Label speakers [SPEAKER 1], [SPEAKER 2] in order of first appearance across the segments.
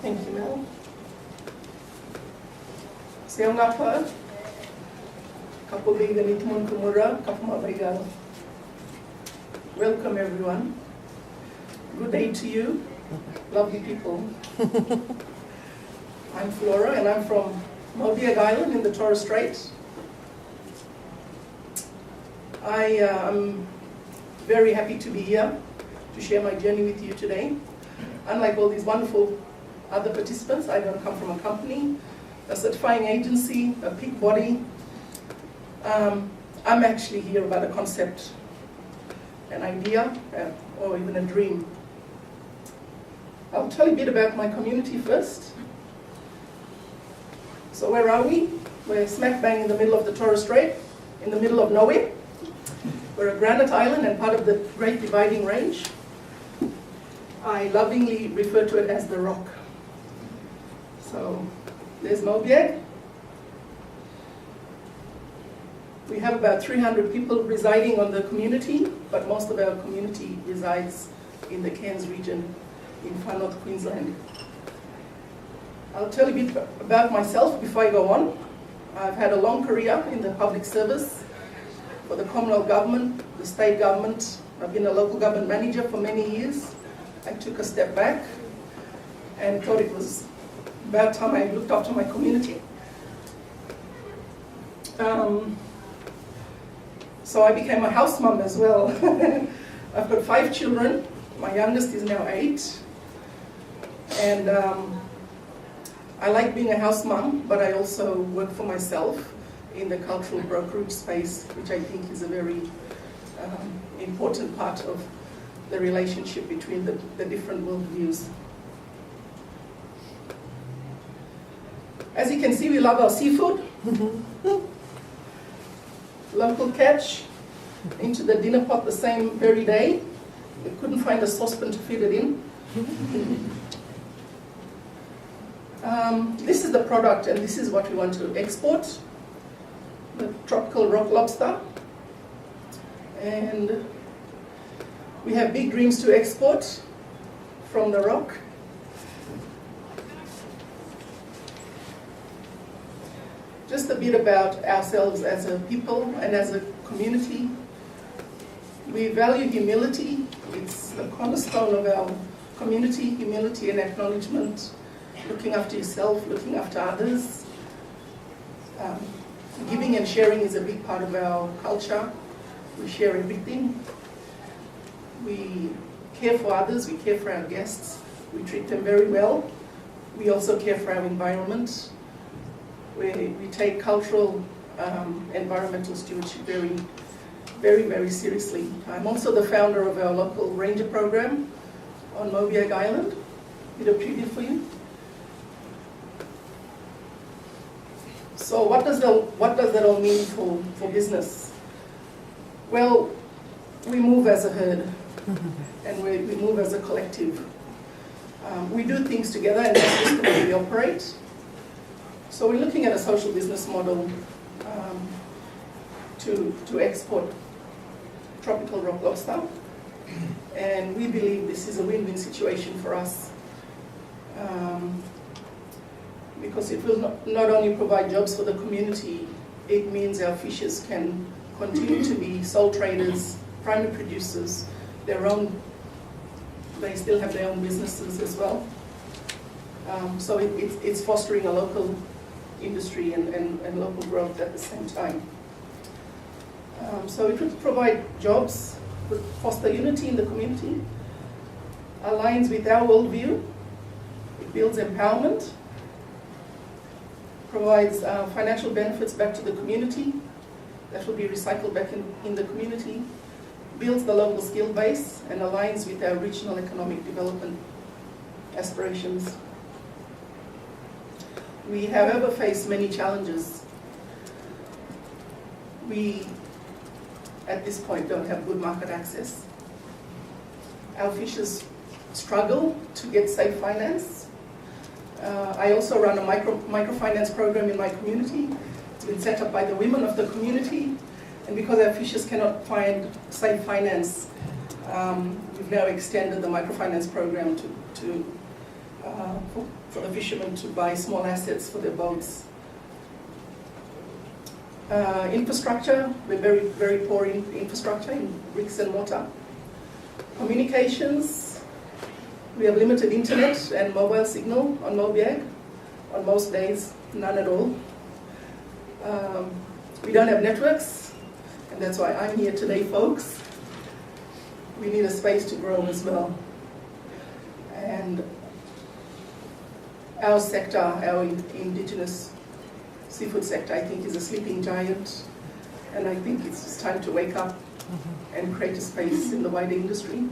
[SPEAKER 1] Thank you, Mel. Siangapa, Kapuliga Nitmun Kumura, Kapma. Welcome, everyone. Good day to you, lovely people. I'm Flora, and I'm from Mobiag Island in the Torres Strait. I am very happy to be here to share my journey with you today. Unlike all these wonderful other participants, I don't come from a company, a certifying agency, a peak body. I'm actually here about a concept, an idea, or even a dream. I'll tell you a bit about my community first. So where are we? We're smack bang in the middle of the Torres Strait, in the middle of nowhere. We're a granite island and part of the Great Dividing Range. I lovingly refer to it as the rock. So there's Mobiag. We have about 300 people residing on the community, but most of our community resides in the Cairns region in far north Queensland. I'll tell you a bit about myself before I go on. I've had a long career in the public service for the Commonwealth Government, the state government. I've been a local government manager for many years. I took a step back and thought it was about time I looked after my community. So I became a house mum as well. I've got 5 children. My youngest is now 8. And I like being a house mum, but I also work for myself in the cultural brokerage space, which I think is a very important part of the relationship between the different worldviews. As you can see, we love our seafood. Local catch, into the dinner pot the same very day. We couldn't find a saucepan to fit it in. This is the product, and this is what we want to export. The tropical rock lobster. And we have big dreams to export from the rock. Just a bit about ourselves as a people and as a community. We value humility. It's the cornerstone of our community, humility and acknowledgement, looking after yourself, looking after others. Giving and sharing is a big part of our culture. We share everything. We care for others, we care for our guests. We treat them very well. We also care for our environment. We take cultural, environmental stewardship very, very seriously. I'm also the founder of our local ranger program on Mobiag Island. Bit of trivia for you. So what does that all mean for business? Well, we move as a herd, and we move as a collective. We do things together, and that's just the way we operate. So we're looking at a social business model to export tropical rock lobster, and we believe this is a win-win situation for us. Because it will not only provide jobs for the community, it means our fishers can continue to be sole traders, primary producers, they still have their own businesses as well. So it's fostering a local industry and local growth at the same time. So it would provide jobs, would foster unity in the community, aligns with our worldview, it builds empowerment, provides financial benefits back to the community that will be recycled back in the community, builds the local skill base, and aligns with our regional economic development aspirations. We, however, face many challenges. We, at this point, don't have good market access. Our fishers struggle to get safe finance. I also run a microfinance program in my community. It's been set up by the women of the community, and because our fishers cannot find safe finance, we've now extended the microfinance program to for the fishermen to buy small assets for their boats. Infrastructure, we're very, very poor in infrastructure, in bricks and mortar. Communications, we have limited internet and mobile signal on Mobiag. On most days, none at all. We don't have networks, and that's why I'm here today, folks. We need a space to grow as well. And our sector, our indigenous seafood sector, I think, is a sleeping giant, and I think it's just time to wake up and create a space in the wider industry.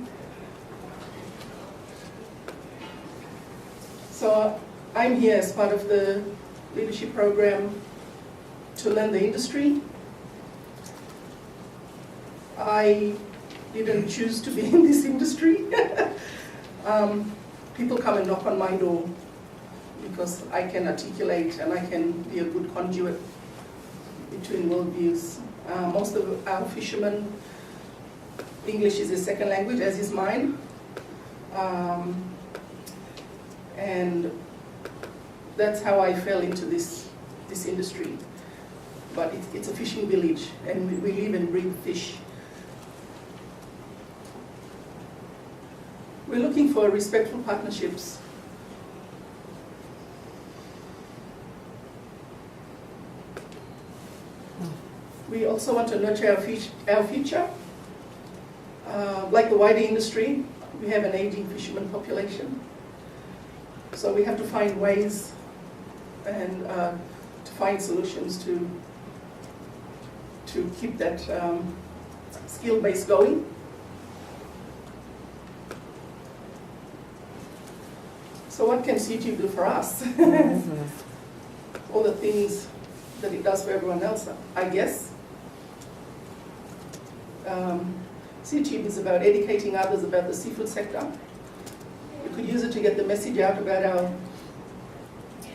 [SPEAKER 1] So I'm here as part of the leadership program to learn the industry. I didn't choose to be in this industry. People come and knock on my door because I can articulate and I can be a good conduit between worldviews. Most of our fishermen, English is their second language, as is mine. And that's how I fell into this industry. But it's a fishing village, and we live and breathe fish. We're looking for respectful partnerships. We also want to nurture our future. Like the wider industry, we have an aging fisherman population. So we have to find ways and to find solutions to keep that skill base going. So what can CTube do for us? All the things that it does for everyone else, I guess. CTube is about educating others about the seafood sector. We could use it to get the message out about our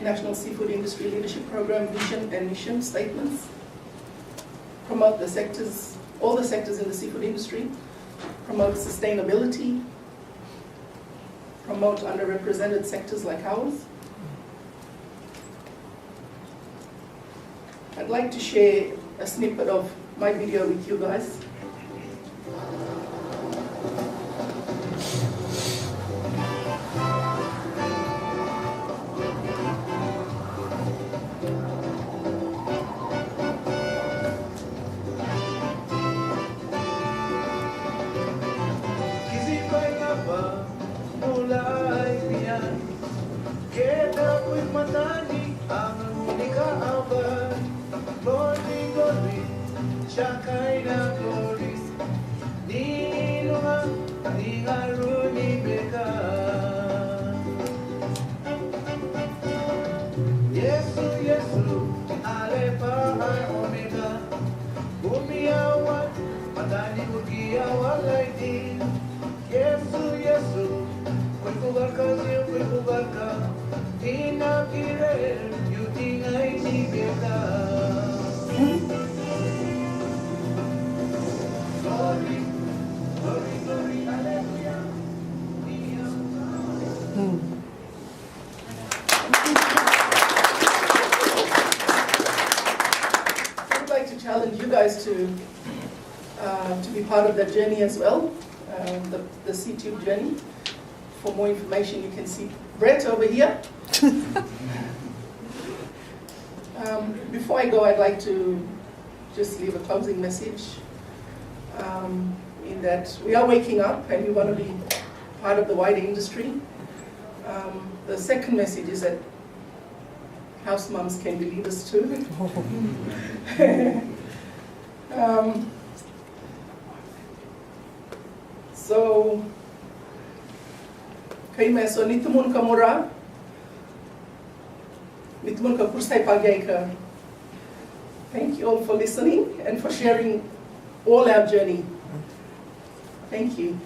[SPEAKER 1] National Seafood Industry Leadership Program vision and mission statements. Promote the sectors, all the sectors in the seafood industry. Promote sustainability. Promote underrepresented sectors like ours. I'd like to share a snippet of my video with you guys. Challenge you guys to be part of that journey as well, the CTube journey. For more information, you can see Brett over here. Before I go, I'd like to just leave a closing message in that we are waking up and we want to be part of the wider industry. The second message is that house mums can be leaders too. So, kaime so nitumun kamura, nitumun ka kursay pagyay ka. Thank you all for listening and for sharing all our journey. Thank you.